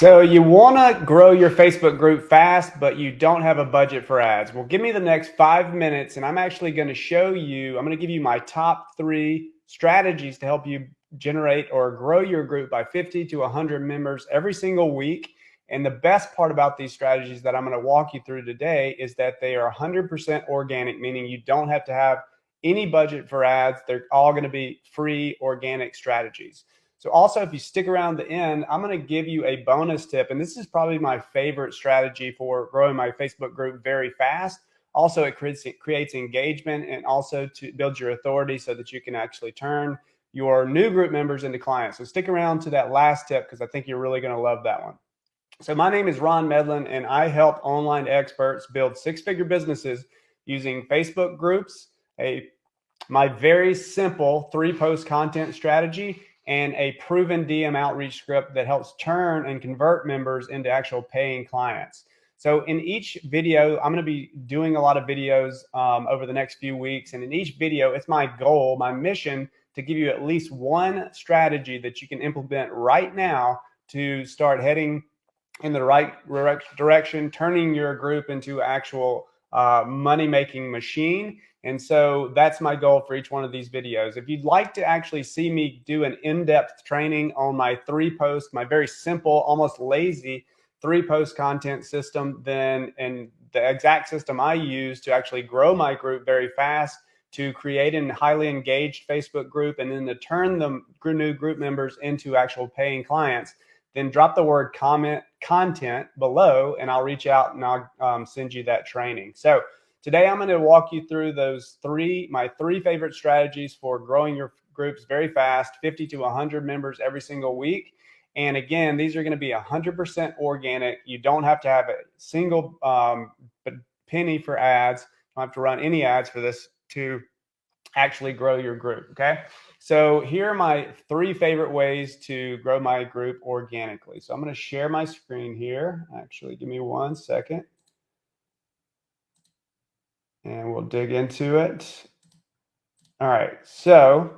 So you want to grow your Facebook group fast, but you don't have a budget for ads. Well, give me the next 5 minutes and I'm actually going to show you, I'm going to give you my top 3 strategies to help you generate or grow your group by 50 to 100 members every single week. And the best part about these strategies that I'm going to walk you through today is that they are 100% organic, meaning you don't have to have any budget for ads. They're all going to be free organic strategies. So also, if you stick around the end, I'm going to give you a bonus tip. And this is probably my favorite strategy for growing my Facebook group very fast. Also, it creates engagement and also to build your authority so that you can actually turn your new group members into clients. So stick around to that last tip because I think you're really going to love that one. So my name is Ron Medlin, and I help online experts build 6-figure businesses using Facebook groups, my very simple 3-post content strategy, and a proven DM outreach script that helps turn and convert members into actual paying clients. So in each video, I'm going to be doing a lot of videos over the next few weeks. And in each video, it's my goal, my mission to give you at least one strategy that you can implement right now to start heading in the right direction, turning your group into actual money-making machine. And so that's my goal for each one of these videos. If you'd like to actually see me do an in-depth training on my 3-post, my very simple, almost lazy 3-post content system, then and the exact system I use to actually grow my group very fast, to create a highly engaged Facebook group, and then to turn the new group members into actual paying clients, then drop the word content below and I'll reach out and I'll send you that training. So today I'm going to walk you through my 3 favorite strategies for growing your groups very fast, 50 to 100 members every single week. And again, these are going to be 100% organic. You don't have to have a single penny for ads. You don't have to run any ads for this to actually grow your group. Okay. So here are my 3 favorite ways to grow my group organically. So I'm going to share my screen here. Actually, give me 1 second. And we'll dig into it. All right. So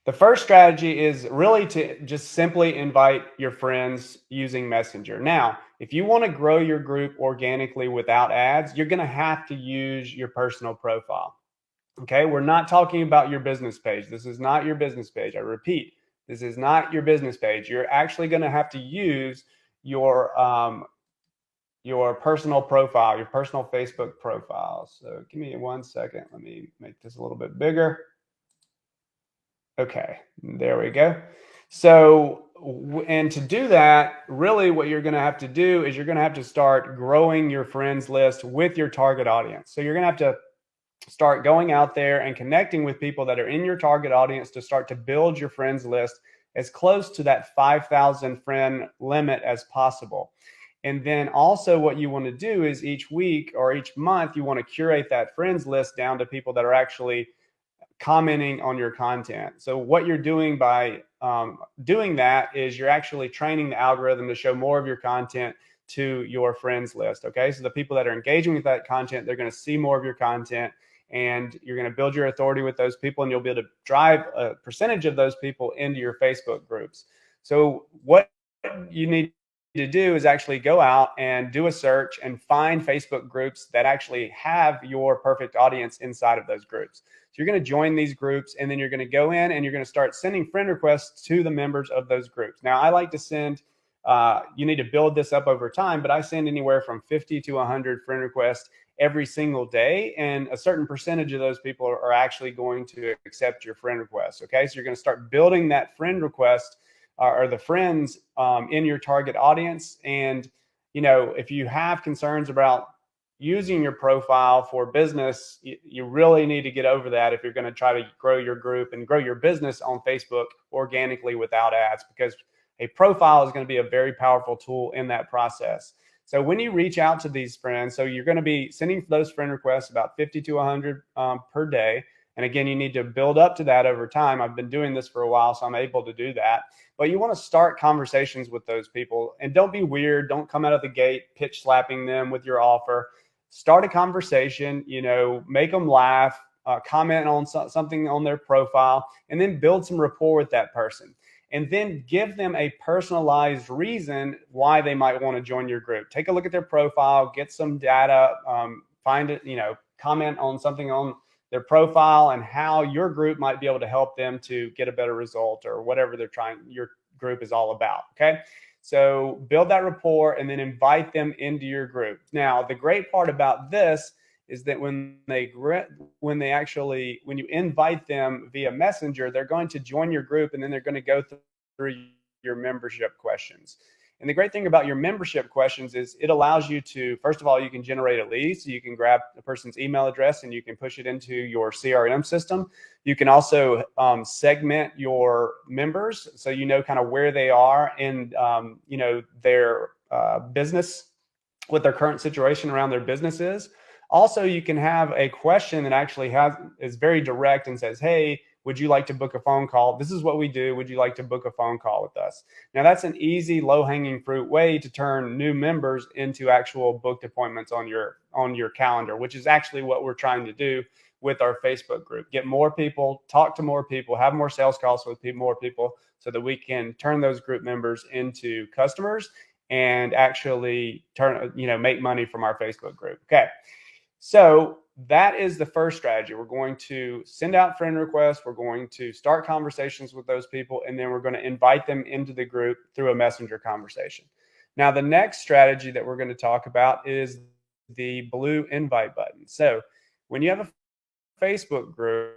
the first strategy is really to just simply invite your friends using Messenger. Now, if you want to grow your group organically without ads, you're going to have to use your personal profile. Okay, we're not talking about your business page. This is not your business page. I repeat, this is not your business page. You're actually going to have to use your personal profile, your personal Facebook profile. So give me 1 second. Let me make this a little bit bigger. Okay, there we go. So, and to do that, really what you're going to have to do is you're going to have to start growing your friends list with your target audience. So you're going to have to start going out there and connecting with people that are in your target audience to start to build your friends list as close to that 5,000 friend limit as possible. And then also what you want to do is each week or each month, you want to curate that friends list down to people that are actually commenting on your content. So what you're doing by doing that is you're actually training the algorithm to show more of your content to your friends list. Okay, so the people that are engaging with that content, they're going to see more of your content, and you're going to build your authority with those people, and you'll be able to drive a percentage of those people into your Facebook groups. So what you need to do is actually go out and do a search and find Facebook groups that actually have your perfect audience inside of those groups. So you're going to join these groups, and then you're going to go in and you're going to start sending friend requests to the members of those groups. Now, I like to send, you need to build this up over time, but I send anywhere from 50 to 100 friend requests every single day, and a certain percentage of those people are actually going to accept your friend request. Okay, so you're going to start building that friend request or the friends in your target audience. And if you have concerns about using your profile for business, you really need to get over that if you're going to try to grow your group and grow your business on Facebook organically without ads, because a profile is going to be a very powerful tool in that process. So when you reach out to these friends, so you're going to be sending those friend requests about 50 to 100 per day. And again, you need to build up to that over time. I've been doing this for a while, so I'm able to do that. But you want to start conversations with those people, and don't be weird. Don't come out of the gate pitch slapping them with your offer. Start a conversation, make them laugh, comment on something on their profile, and then build some rapport with that person. and then give them a personalized reason why they might want to join your group. Take a look at their profile, get some data, find it, comment on something on their profile and how your group might be able to help them to get a better result or whatever your group is all about. Okay. So build that rapport and then invite them into your group. Now, the great part about this is that when you invite them via Messenger, they're going to join your group and then they're going to go through your membership questions. And the great thing about your membership questions is it allows you to, first of all, you can generate a lead. So you can grab a person's email address and you can push it into your CRM system. You can also segment your members so you know kind of where they are in their business, what their current situation around their business is. Also, you can have a question that actually is very direct and says, hey, would you like to book a phone call? This is what we do. Would you like to book a phone call with us? Now, that's an easy, low-hanging fruit way to turn new members into actual booked appointments on your calendar, which is actually what we're trying to do with our Facebook group. Get more people, talk to more people, have more sales calls with more people so that we can turn those group members into customers and actually make money from our Facebook group. Okay. So that is the first strategy. We're going to send out friend requests. We're going to start conversations with those people, and then we're going to invite them into the group through a messenger conversation. Now, the next strategy that we're going to talk about is the blue invite button. So when you have a Facebook group,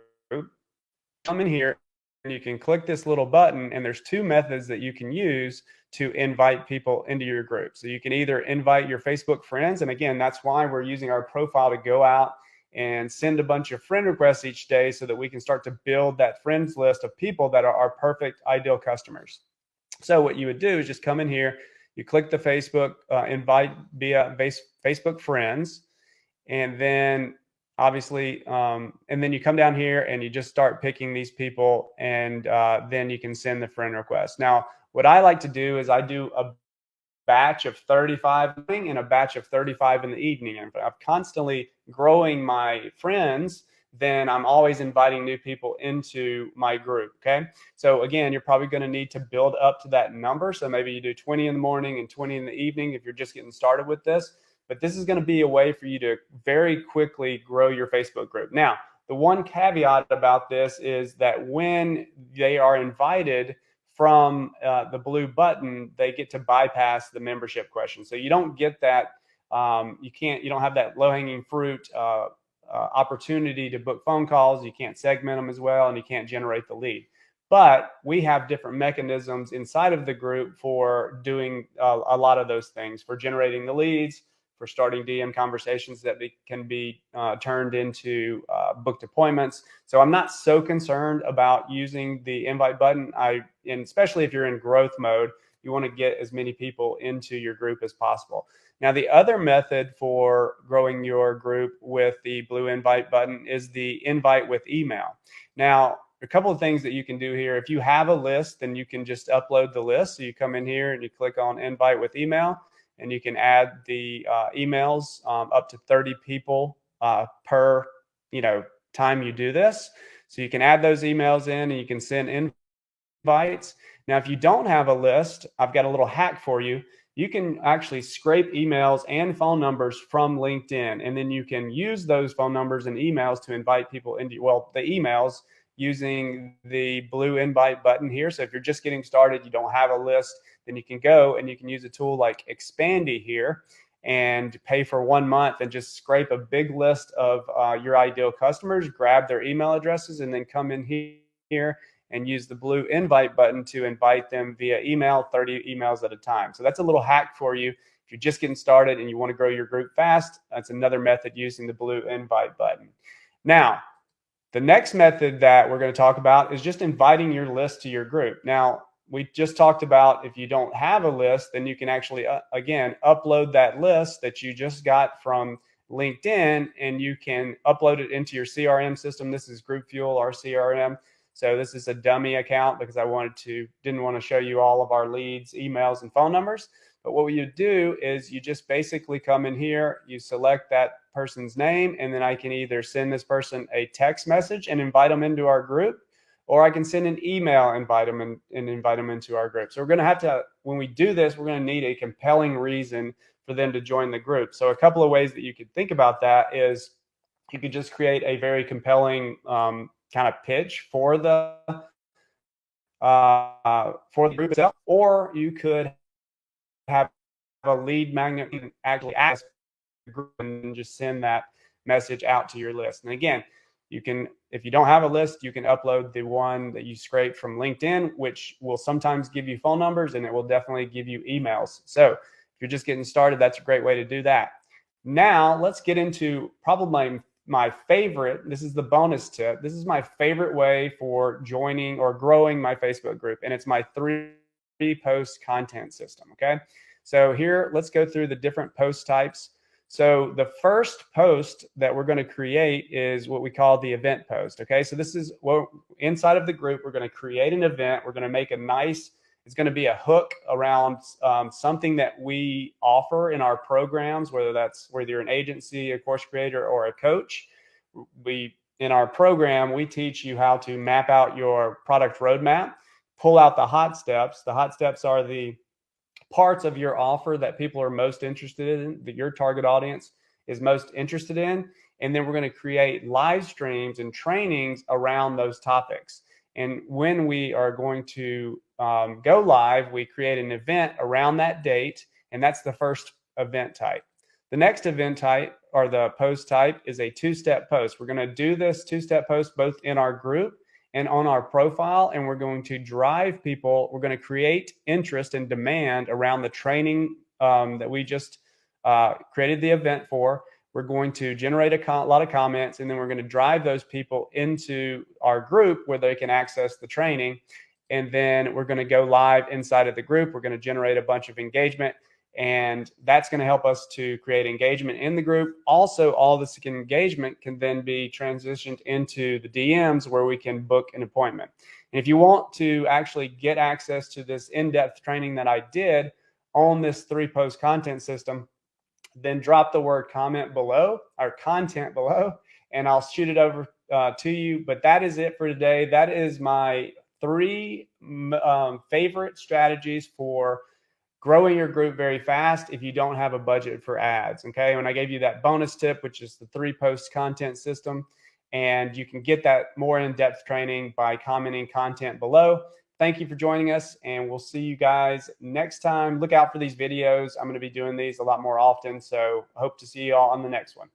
come in here and you can click this little button, and there's two methods that you can use to invite people into your group. So you can either invite your Facebook friends, and again, that's why we're using our profile to go out and send a bunch of friend requests each day so that we can start to build that friends list of people that are our perfect ideal customers. So what you would do is just come in here, you click the Facebook invite via Facebook friends, and then obviously, and then you come down here and you just start picking these people, and then you can send the friend request. Now, what I like to do is I do a batch of 35 and a batch of 35 in the evening. And if I'm constantly growing my friends, then I'm always inviting new people into my group. Okay. So again, you're probably going to need to build up to that number. So maybe you do 20 in the morning and 20 in the evening if you're just getting started with this. But this is going to be a way for you to very quickly grow your Facebook group. Now, the one caveat about this is that when they are invited from the blue button, they get to bypass the membership question. So you don't get that. You don't have that low-hanging fruit opportunity to book phone calls. You can't segment them as well, and you can't generate the lead. But we have different mechanisms inside of the group for doing a lot of those things, for generating the leads, for starting DM conversations that can be turned into booked appointments. So I'm not so concerned about using the invite button. And especially if you're in growth mode, you want to get as many people into your group as possible. Now, the other method for growing your group with the blue invite button is the invite with email. Now, a couple of things that you can do here. If you have a list, then you can just upload the list. So you come in here and you click on invite with email, and you can add the emails up to 30 people per time you do this. So you can add those emails in and you can send invites. Now, if you don't have a list, I've got a little hack for you. You can actually scrape emails and phone numbers from LinkedIn, and then you can use those phone numbers and emails to invite people into the emails using the blue invite button here. So if you're just getting started, you don't have a list, then you can go and you can use a tool like Expandy here and pay for 1 month and just scrape a big list of your ideal customers, grab their email addresses, and then come in here and use the blue invite button to invite them via email, 30 emails at a time. So that's a little hack for you. If you're just getting started and you want to grow your group fast, that's another method using the blue invite button. Now, the next method that we're going to talk about is just inviting your list to your group. Now, we just talked about if you don't have a list, then you can actually, again, upload that list that you just got from LinkedIn, and you can upload it into your CRM system. This is Group Fuel, our CRM. So this is a dummy account because I didn't want to show you all of our leads, emails, and phone numbers. But what you do is you just basically come in here, you select that person's name, and then I can either send this person a text message and invite them into our group, or I can send an email, invite them and invite them into our group. So we're going to have to, when we do this, we're going to need a compelling reason for them to join the group. So a couple of ways that you could think about that is you could just create a very compelling kind of pitch for the group itself, or you could have a lead magnet and actually ask the group and just send that message out to your list. And again, you can, if you don't have a list, you can upload the one that you scrape from LinkedIn, which will sometimes give you phone numbers and it will definitely give you emails. So if you're just getting started, that's a great way to do that. Now let's get into probably my favorite. This is the bonus tip. This is my favorite way for joining or growing my Facebook group, and it's my three post content system. Okay, so here let's go through the different post types. So the first post that we're going to create is what we call the event post. Okay, so this is what inside of the group we're going to create an event. We're going to make a nice, it's going to be a hook around something that we offer in our programs, whether you're an agency, a course creator, or a coach. In our program, we teach you how to map out your product roadmap, pull out the hot steps. The hot steps are the parts of your offer that people are most interested in, that your target audience is most interested in. And then we're going to create live streams and trainings around those topics. And when we are going to go live, we create an event around that date. And that's the first event type. The next event type, or the post type, is a two-step post. We're going to do this two-step post both in our group and on our profile, and we're going to drive people. We're going to create interest and demand around the training that we just created the event for. We're going to generate a lot of comments, and then we're going to drive those people into our group where they can access the training. And then we're going to go live inside of the group. We're going to generate a bunch of engagement, and that's going to help us to create engagement in the group. Also, all this engagement can then be transitioned into the DMs where we can book an appointment. And if you want to actually get access to this in-depth training that I did on this three post content system, then drop the word comment below, or content below, and I'll shoot it over to you. But that is it for today. That is my three favorite strategies for growing your group very fast if you don't have a budget for ads. Okay, when I gave you that bonus tip, which is the three post content system, and you can get that more in-depth training by commenting content below. Thank you for joining us, and we'll see you guys next time. Look out for these videos. I'm going to be doing these a lot more often, so hope to see you all on the next one.